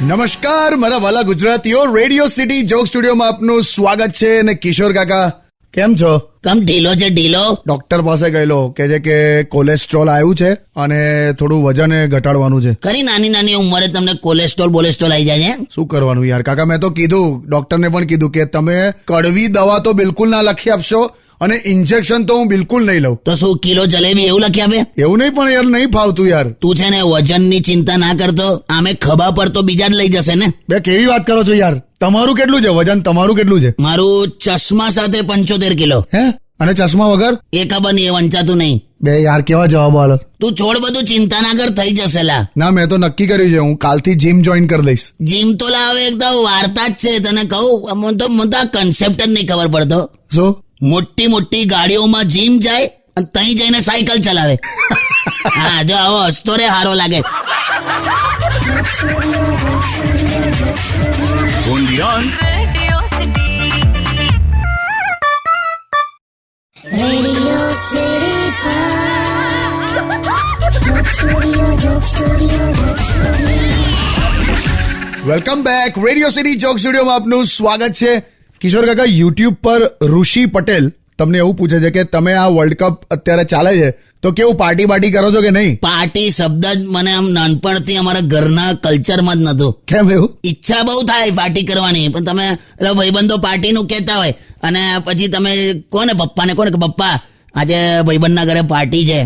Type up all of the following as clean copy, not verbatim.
નમસ્કાર મારા વાલા ગુજરાતીઓ, રેડિયો સિટી જોક સ્ટુડિયોમાં આપનું સ્વાગત છે. અને કિશોર કાકા કેમ છો? કમ ઢીલો છે ઢીલો? ડોક્ટર પાસે ગયેલો કે છે કે કોલેસ્ટ્રોલ આવ્યું છે અને થોડું વજન ઘટાડવાનું છે. ખરી નાની નાની ઉંમરે તમને કોલેસ્ટ્રોલ આવી જાય છે? શું કરવાનું યાર કાકા, મેં તો કીધું, ડોક્ટરને પણ કીધું કે તમે કડવી દવા તો બિલકુલ ના લખી આપશો અને ઇન્જેક્શન તો હું બિલકુલ નહીં લઉં. તો શું કિલો જલેબી એવું લખી આપે? એવું નહીં, પણ યાર નહીં ફાવતું યાર. તું છે ને વજનની ચિંતા ના કરતો, આમે ખભા પર તો બીજા જ લઈ જશે ને. બે કેવી વાત કરો છો યાર? તમારું કેટલું છે વજન? તમારું કેટલું છે? મારું ચશ્મા સાથે 75 કિલો. હે? અને ચશ્મા વગર? એ ખબર નહીં, એ વંચાતું નહીં. બે યાર કેવા જવાબ આલો. તું છોડ બધું, ચિંતા ના કર, થઈ જશે લા. ના, મેં તો નક્કી કર્યું છે, હું કાલથી જીમ જોઈન કરી દઈશ. જીમ તો લાવે એકદમ વાર્તા જ છે. તને કહું, મને તો આ કન્સેપ્ટ જ નહીં ખબર પડતો. શું? મોટી મોટી ગાડીઓમાં જીમ જાય અને તઈ જઈને સાયકલ ચલાવે. હા, જો આવો હસતો રે, હારો લાગે. Welcome back. Radio city joke સ્ટુડિયોમાં આપનું સ્વાગત છે. કિશોર કાકા, યુટ્યુબ પર ઋષિ પટેલ તમને એવું પૂછે છે કે તમે આ વર્લ્ડ કપ અત્યારે ચાલે છે તો કેવું પાર્ટી બાર્ટી કરો છો કે નહીં? પાર્ટી શબ્દ જ મને આમ નાનપણથી અમારા ઘરના કલ્ચરમાં જ નતું. કેમ એવું? ઈચ્છા બહુ થાય પાર્ટી કરવાની, પણ તમે ભાઈબંધો પાર્ટીનું કહેતા હોય અને પછી તમે કોને પપ્પાને કોને કે પપ્પા આજે ભાઈબંધના ઘરે પાર્ટી છે,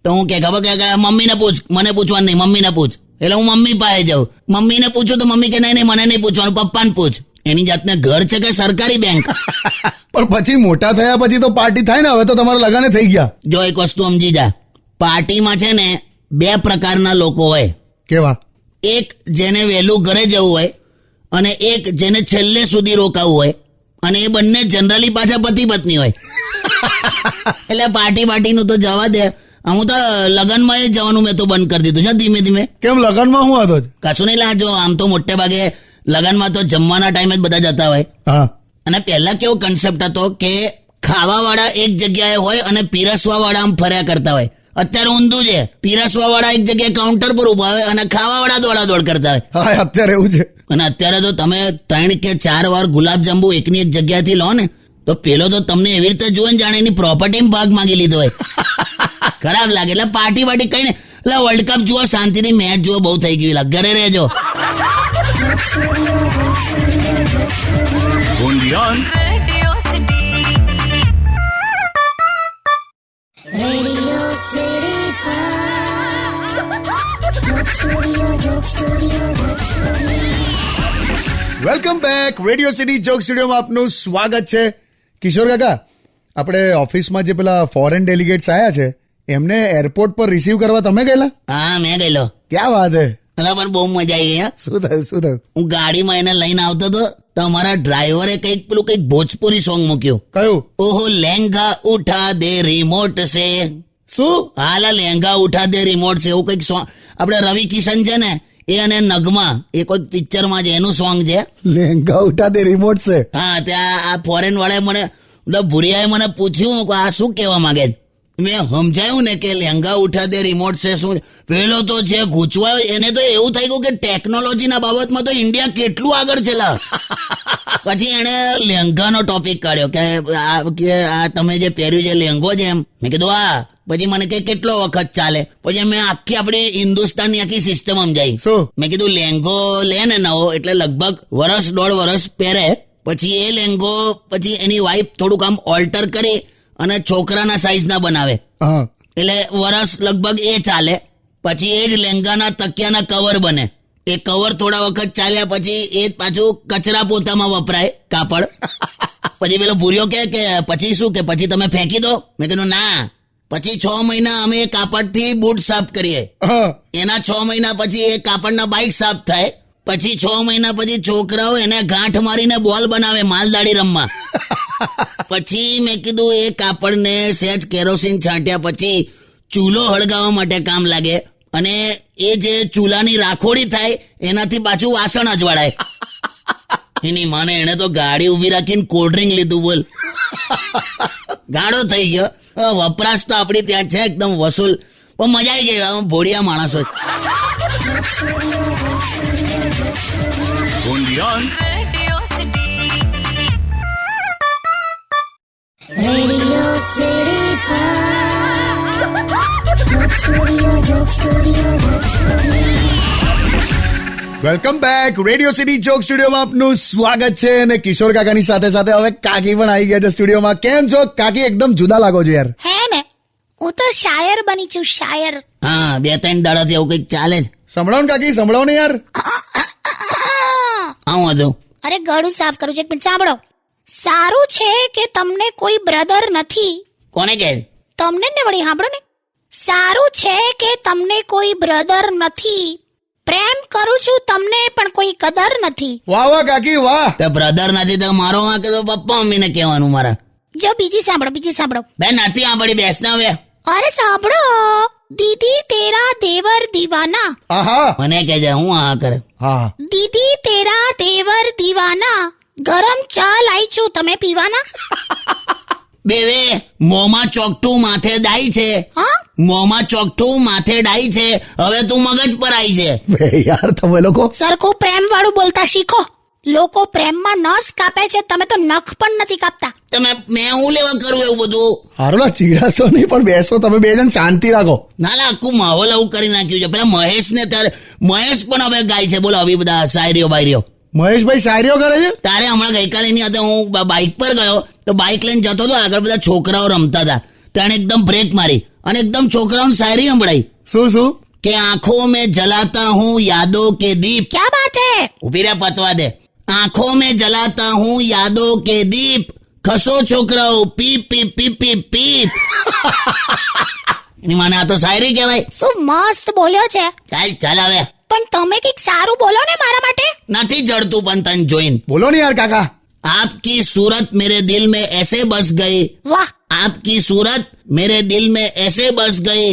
તો હું કે ખબર કે મમ્મીને પૂછ, મને પૂછવાનું નહીં, મમ્મીને પૂછ. એટલે હું મમ્મી પાસે જાઉં, મમ્મીને પૂછું તો મમ્મી કે નહીં મને નહીં પૂછવાનું, પપ્પાને પૂછ. એની જાતને ઘર છે કે સરકારી બેંક? પણ પછી મોટા થયા પછી તો પાર્ટી થાય ને. હવે તો તમારા લગાને થઈ ગયા. જો એક વસ્તુ સમજી જા, પાર્ટીમાં છે ને 2 પ્રકારના લોકો હોય. કેવા? એક જેને વહેલું ઘરે જવું હોય અને એક જેને છેલ્લે સુધી રોકાવું હોય, અને એ બંને જનરલી પાછા પતિ પત્ની હોય. એટલે પાર્ટીનું તો જવા દે. હું તો લગનમાં જવાનું મેં તો બંધ કરી દીધું છે ધીમે ધીમે. કેમ, લગનમાં શું હતો? કશું નહીં લાજો, આમ તો મોટે ભાગે લગનમાં તો જમવાના ટાઈમે જ બધા જતા હોય. હા. અને પહેલા કેવો કન્સેપ્ટ હતો કે ખાવા વાળા એક જગ્યાએ હોય અને પીરસવા વાળા આમ ફર્યા કરતા હોય. અત્યારે ઊંધું છે, પીરસવા વાળા એક જગ્યાએ કાઉન્ટર પર ઉભા હોય અને ખાવા વાળા દોડાદોડ કરતા હોય. હા, અત્યારે એવું છે. અને અત્યારે તો તમે 3 કે 4 વાર ગુલાબજાંબુ એકની એક જગ્યાથી લો ને તો પેલો તો તમને એવી રીતે જુએ ને જાણે એની પ્રોપર્ટી ભાગ માંગી લીધો હોય. ખરાબ લાગે. એટલે પાર્ટી વાર્ટી કઈ ને, એટલે વર્લ્ડ કપ જુઓ, શાંતિથી મેચ જુઓ, બહુ થઈ ગયું, ઘરે રહેજો. Welcome back. Radio city joke સ્ટુડિયોમાં આપનું સ્વાગત છે. કિશોર કાકા, આપણે ઓફિસમાં જે પેલા ફોરેન ડેલિગેટ્સ આવ્યા છે એમને એરપોર્ટ પર રિસીવ કરવા તમે ગયેલા? હા, મેં ગયેલો. ક્યાં વાત હે? પણ બહુ મજા આવી ગઈ. શું થયું? હું ગાડીમાં એને લઈને આવતો હતો તો અમારા ડ્રાઈવરે કંઈક ભોજપુરી સોંગ મૂક્યું. કયું? ઓહો લહેંગા ઉઠા દે રિમોટ સે. શું? હાલા લહેંગા ઉઠા દે રિમોટ સે, એવું કંઈક સોંગ. આપણે રવિ કિશન છે ને એ અને નગમા, એ કોઈક પિક્ચરમાં છે, એનું સોંગ છે. લહેંગા ઉઠા દે રિમોટ છે? હા, ત્યાં આ ફોરેન વાળાએ મને, ભુરિયાએ મને પૂછ્યું કે આ શું કહેવા માંગે. મેં સમજાયું ને કે લહેંગા ઉઠા દે રિમોટ છે શું. પેલો તો જે ગૂંચવાયો એને તો એવું થઈ ગયું કે ટેકનોલોજીના બાબતમાં તો ઇન્ડિયા કેટલું આગળ છે લા. પછી એને લહેંગાનો ટોપિક કાઢ્યો કે આ તમે જે પહેર્યું છે લહેંગો છે એમ. મેં કીધું હા. પછી મને કે કેટલો વખત ચાલે. પછી મેં આખી આપણી હિન્દુસ્તાનની આખી સિસ્ટમ સમજાઈ. મેં કીધું લહેંગો લે ને નવો એટલે લગભગ 1.5 વર્ષ પહેરે, પછી એ લહેંગો પછી એની વાઈફ થોડુંક આમ ઓલ્ટર કરી અને છોકરાના સાઈઝ ના બનાવે, એટલે વર્ષ લગભગ એ ચાલે. પછી એ જ લહેંગાના તકિયાના કવર બને. એ કવર થોડા વખત ચાલ્યા પછી એ પાછું કચરા પોતામાં વપરાય કાપડ. પછી પેલો ભૂર્યો કે પછી શું, કે પછી તમે ફેંકી દો? મેં કીધું ના, પછી 6 મહિના અમે એ કાપડથી બૂટ સાફ કરીએ. એના 6 મહિના પછી એ કાપડના બાઇક સાફ થાય. પછી 6 મહિના પછી છોકરાઓ એને ગાંઠ મારીને બોલ બનાવે માલદાડી રમવા. પછી મેં કીધું એ કાપડને સહેજ કેરોસીન છાંટ્યા પછી ચૂલો હળગાવવા માટે કામ લાગે, અને એ જે ચૂલાની રાખોડી થાય એનાથી પાછું વાસણ અજવાળાય. એની માને એને તો ગાડી ઊભી રાખીને કોલ્ડ ડ્રિંક લીધું બોલ. ગાડો થઈ ગયો. વપરાશ તો આપડી ત્યાં છે એકદમ વસૂલ, પણ મજા આવી ગઈ. આમ ભોળિયા માણસો. Radio City Joke Studio, Joke Studio, Joke Studio. Welcome back. Radio city joke સ્ટુડિયોમાં આપનું સ્વાગત છે. અને કિશોર કાકાની સાથે સાથે હવે કાકી પણ આવી ગયા છે સ્ટુડિયોમાં. કેમ છો કાકી? એકદમ જુદા લાગો છો યાર. હે ને, હું તો શાયર બની છું, શાયર. હા, 2-3 દાડાથી એવું કંઈક ચાલે જ. સંભળાવો ને કાકી, સંભળાવો ને યાર. આવું હતું. અરે ગળું સાફ કરું છું, એક મિનિટ સાંભળો. સારું છે કે તમને કોઈ બ્રધર નથી. કોને કહે? તમને ને વળી સાંભળો ને. સારું છે કે તમને કોઈ બ્રધર નથી. પ્રેમ કરું છું તમને પણ કોઈ કદર નથી. વાહ વાહ કાકી વાહ. તો બ્રધર નથી તો મારો વાંક તો પપ્પા મમ્મીને કહેવાનું મારા. જો બીજી સાંભળો. બેન નથી સાંભળી, બેસ ને હવે. અરે સાંભળો. દીદી તેરા દેવર દીવાના. આહા. મને કહેજે હું આ કરે. હા. દીદી તેરા દેવર દીવાના. ગરમ ચા લાઈ છું, તમે પીવાના? બેવે મોંમાં ચોકઠું માથે ડાઈ છે. હા, મોંમાં ચોકઠું માથે ડાઈ છે. હવે તું મગજ પર આવી છે. બે યાર તમે લોકો. સરખું પ્રેમ વાળું બોલતા શીખો. લોકો પ્રેમમાં નસ કાપે છે, તમે તો નખ પણ નથી કાપતા. તમે મેં હું લેવા કરું એવું બધું? હારું ચીડાશો નહીં, પણ બેસો તમે બે જણ, શાંતિ રાખો. ના આખું માહોલ આવું કરી નાખ્યું છે. પેલા મહેશ ને ત્યારે મહેશ પણ હવે ગાય છે. બોલો આવી બધા શાયરીઓ બાયરીઓ. મહેશભાઈ શાયરીઓ કરે છે? તારે હમણાં ગઈકાલે ની હતા, હું બાઇક પર ગયો તો બાઇક લઈને જતો હતો, આગળ બધા છોકરાઓ રમતા હતા. તેણે એકદમ બ્રેક મારી અને એકદમ છોકરાઓને શાયરી સંભળાઈ શું? કે આંખો में जलाता हूँ यादों के दीप. ક્યા બાત હે? ઉભી રે પતવા દે. આંખો में जलाता हूँ यादों के दीप. ખસો છોકરાઓ પીપ પીપ પીપ પીપ પીપ. એની માને આ તો શાયરી કહેવાય. શું મસ્ત બોલ્યો છે. ચાલ હવે. પણ તમે કંઈક સારું બોલો ને મારા માટે. નથી જડતું પણ તન જોઈને. બોલો ને યાર કાકા. आपकी सूरत मेरे दिल में ऐसे बस गई. વાહ. आपकी सूरत मेरे दिल में ऐसे बस गई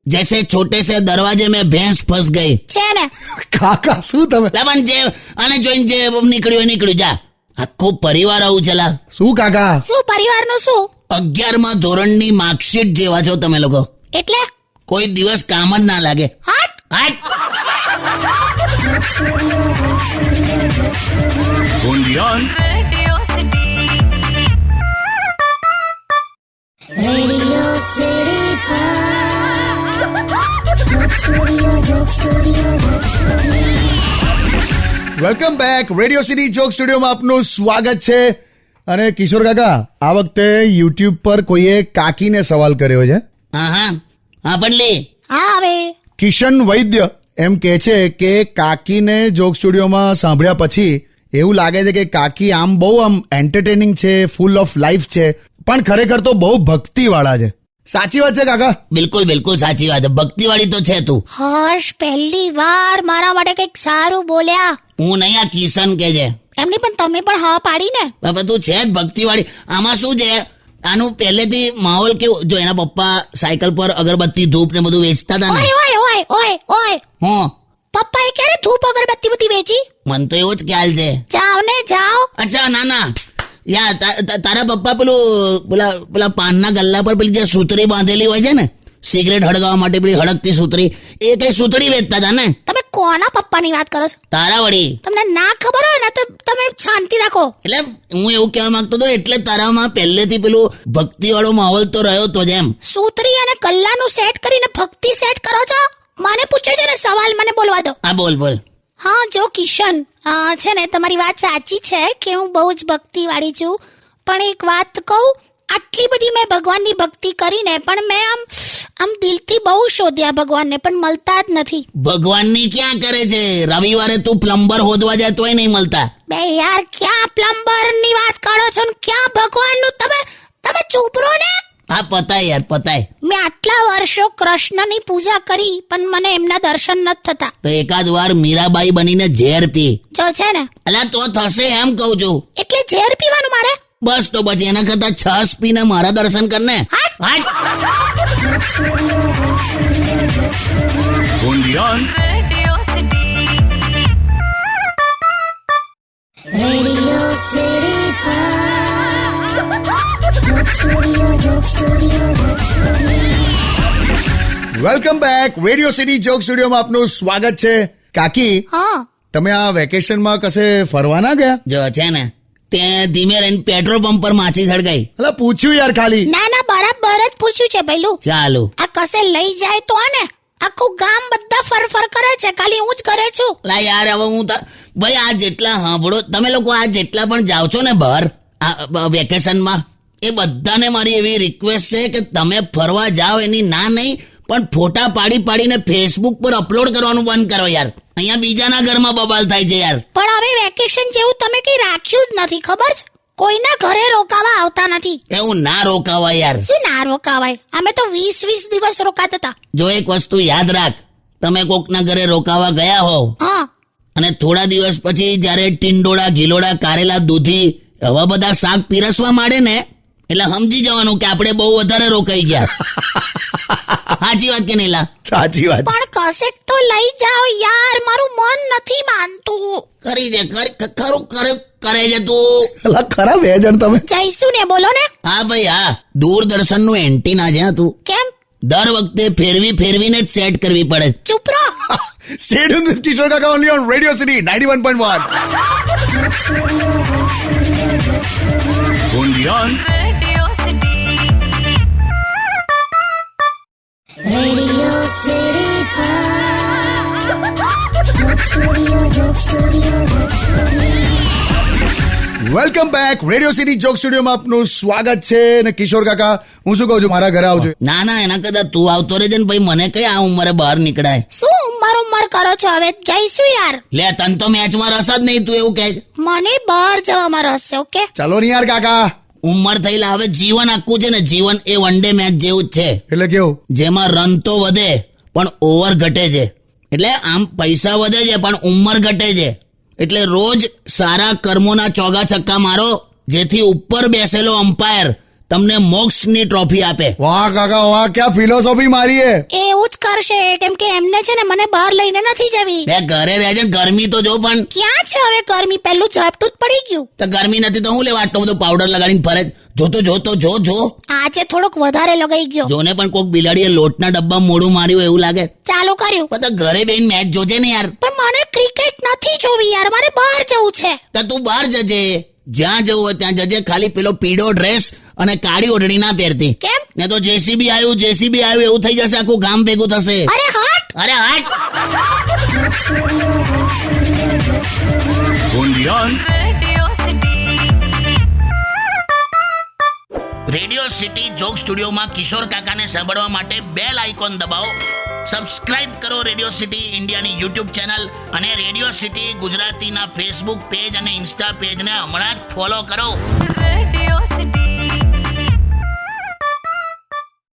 जैसे छोटे से दरवाजे में भैंस फंस गई. છે ને. કાકા શું તમે? પણ જે અને જોઈને જે નીકળ્યું જા. આખો પરિવાર આવું ચલા. શું કાકા? શું પરિવારનું શું? 11મા ધોરણની માર્કશીટ જેવા છો તમે લોકો. એટલે કોઈ દિવસ કામ જ ના લાગે. હાટ. Radio City Joke Studio, Joke Studio, Joke Studio. Welcome back. Radio city joke સ્ટુડિયોમાં આપનું સ્વાગત છે. અને કિશોર કાકા, આ વખતે યુટ્યુબ પર કોઈએ કાકીને સવાલ કર્યો છે. હા પણ લે. હા હવે કિશન વૈદ્ય એમ કહે છે કે કાકીને જોક સ્ટુડિયોમાં સાંભળ્યા પછી એવું લાગે છે કે કાકી આમ બહુ એન્ટરટેનિંગ છે, ફૂલ ઓફ લાઈફ છે, પણ ખરેખર તો બહુ ભક્તિવાળા છે. સાચી વાત છે કાકા? બિલકુલ સાચી વાત. ભક્તિવાળી તો છે તું. હર્ષ પહેલી વાર મારા માટે કંઈક સારું બોલ્યા. હું નહીં, આ કિશન કે છે. એમની પણ તમે પણ હા પાડી ને. બાપા તું છે જ ભક્તિવાળી. આમાં શું છે, આનું પહેલેથી માહોલ કેવું, જો એના પપ્પા સાયકલ પર અગરબત્તી ધૂપ ને બધું વેચતા હતા ને. ઓય હું પપ્પાએ ક્યારે ધૂપ અગરબત્તી બધી વેચી? મને તો એવો જ ખ્યાલ છે. જાઓ. અચ્છા ના યા તારા પપ્પા પેલા પાનના ગલ્લા પર પેલી જે સૂતરી બાંધેલી હોય છે ને, સિગરેટ હળગાવવા માટે પેલી હળગતી સૂતરી, એ કઈ સૂતરી વેચતા હતા ને. તમે કોના પપ્પાની વાત કરો છો? તારા વળી. તમને ના ખબર હોય ને તો તમે શાંતિ રાખો. એટલે હું એવું કહેવા માંગતો હતો, એટલે તારામાં પહેલેથી પેલું ભક્તિ વાળો માહોલ તો રહ્યો તો જ એમ. સૂતરી અને ગલ્લાનું સેટ કરીને ભક્તિ સેટ કરો છો? મને પૂછે છે ને સવાલ, મને બોલવા દો. હા બોલ. હા જો કિશન, છે ને તમારી વાત સાચી છે કે હું બહુ જ ભક્તિવાળી છું, પણ એક વાત કહું, આટલી બધી મેં ભગવાનની ભક્તિ કરીને પણ મેં આમ દિલથી બહુ શોધ્યા ભગવાનને, પણ મળતા જ નથી. ભગવાનની ક્યાં કરે છે? રવિવારે તું પ્લમ્બર હોદવા જાય તોય નહીં મળતા. બે યાર, ક્યાં પ્લમ્બરની વાત કરો છો ને ક્યાં ભગવાનનું? તમે ચૂપ રહો ને. હા પતાય. મેં આટલા વર્ષો કૃષ્ણની પૂજા કરી પણ મને એમના દર્શન નથી થતા. તો એકાદ વાર મીરાબાઈ બનીને ઝેર પી. જો છે ને. અલા તો થશે એમ કહું છું. એટલે ઝેર પીવાનું મારે? બસ તો પછી એના કરતા છાસ પીને મારા દર્શન કરને. હાટ. Radio welcome back radio city joke સ્ટુડિયોમાં આપનું સ્વાગત છે. કાકી, હા તમે આ વેકેશનમાં કશે ફરવા ના ગયા? જો છે ને તે ધીમે રહીને પેટ્રોલ પંપ પર માછી સળગાઈ. અલા પૂછ્યું યાર ખાલી. ના બરાબર જ પૂછ્યું છે ભઈલું. ચાલુ આ કસે લઈ જાય તો ને આખું ગામ બધા ફર કરે છે, ખાલી હું જ કરે છું. લા યાર હવે હું ભાઈ આ જેટલા સાંભળો તમે લોકો, આ જેટલા પણ જાઓ છો ને બહાર આ વેકેશનમાં, એ બધાને મારી એવી રિક્વેસ્ટ છે કે તમે ફરવા જાઓ એની ના નહીં, પણ ફોટા પાડીને ફેસબુક પર અપલોડ કરવાનું બંધ કરો યાર. અહીંયા બીજાના ઘરમાં બબાલ થાય છે યાર. પણ હવે વેકેશન જેવું તમે કઈ રાખ્યું જ નથી, ખબર છે? કોઈના ઘરે રોકાવા આવતા નથી. એવું ના રોકાવા યાર. શું ના રોકાવાય? અમે તો 20 દિવસ રોકાતા હતા. જો એક વસ્તુ યાદ રાખ, તમે કોકના ઘરે રોકાવા ગયા હોવ હા અને થોડા દિવસ પછી જ્યારે ટીંડોળા, ગીલોડા, કારેલા, દૂધી આવા બધા શાક પીરસવા માંડે ને, એટલે સમજી જવાનું કે આપણે બહુ વધારે રોકાઈ ગયા. સાચી વાત કે નહીં લા? સાચી વાત. પણ કશેક તો લઈ જાઓ યાર, મારું મન નથી માનતું. કરી દે, ખરું કરે છે તું. અલા ખરા 2 જણ તમે. જઈશું ને, બોલો ને. હા ભાઈ હા, દૂરદર્શન નું એન્ટીના છે હા તું. કેમ? દર વખતે ફેરવીને જ સેટ કરવી પડે. ચૂપ રહો. Stay tuned with Kishore Kaka only on Radio City 91.1. Only on Radio City. Radio City welcome back radio city joke સ્ટુડિયોમાં આપનું સ્વાગત છે. અને કિશોર કાકા, હું શું કહું છું, મારા ઘરે આવજો. ના એના કરતા તું આવતો રહેજે ને ભાઈ, મને કઈ આ ઉંમરે બહાર નીકળાય. શું ઉમર કરો છો? હવે જઈશું યાર. લે તન તો મેચમાં રસ જ નહીં, તું એવું કહે છે. મને બહાર જવામાં રસ છે. ઓકે ચાલો ને યાર કાકા. ઉંમર થયેલા હવે જીવન આખું છે ને, જીવન એ વન ડે મેચ જેવું જ છે, એટલે કેવું? જેમાં રન તો વધે પણ ઓવર ઘટે છે. એટલે આમ પૈસા વધે છે પણ ઉંમર ઘટે છે. એટલે રોજ સારા કર્મોના ચોગા છક્કા મારો, જેથી ઉપર બેસેલો અમ્પાયર તમને મોક્ષની ટ્રોફી આપે. વાહ કાકા વાહ, ક્યાં ફિલોસોફી મારી હે. એવું જ કરશે, કેમ કે એમને છે ને મને બહાર લઈને નથી જવી. બે ઘરે રહેજે, ગરમી તો જો પણ. ક્યાં છે હવે ગરમી? પહેલું ઝાપટું જ પડી ગયું. તો ગરમી નથી તો હું લેવા આટલો બધો પાવડર લગાડીને ફરે? જો આજે થોડોક વધારે લગાઈ ગયો. જોને પણ કોક બિલાડીએ લોટના ડબ્બા મોડું માર્યું એવું લાગે. ચાલુ કર્યું. બધા ઘરે બેહીને મેચ જોજે ને યાર. પણ મને ક્રિકેટ નથી જોવી યાર, મારે બહાર જવું છે. તો તું બહાર જજે, જ્યાં જવું હોય ત્યાં જજે, ખાલી પેલો પીળો ડ્રેસ અને કાળી ઓઢણી ના પહેરતી. કેમ? ને તો જેસીબી આવ્યું એવું થઈ જશે, આખું ગામ ભેગું થશે. અરે હટ. અરે હાટ. only on Radio City. Radio city joke સ્ટુડિયોમાં કિશોર કાકાને સાંભળવા માટે બેલ આઇકોન દબાવો, સબસ્ક્રાઇબ કરો રેડિયો સિટી ઇન્ડિયાની યુટ્યુબ ચેનલ, અને રેડિયો સિટી ગુજરાતીના ફેસબુક પેજ અને ઇન્સ્ટા પેજને હમણાં જ ફોલો કરો. Radio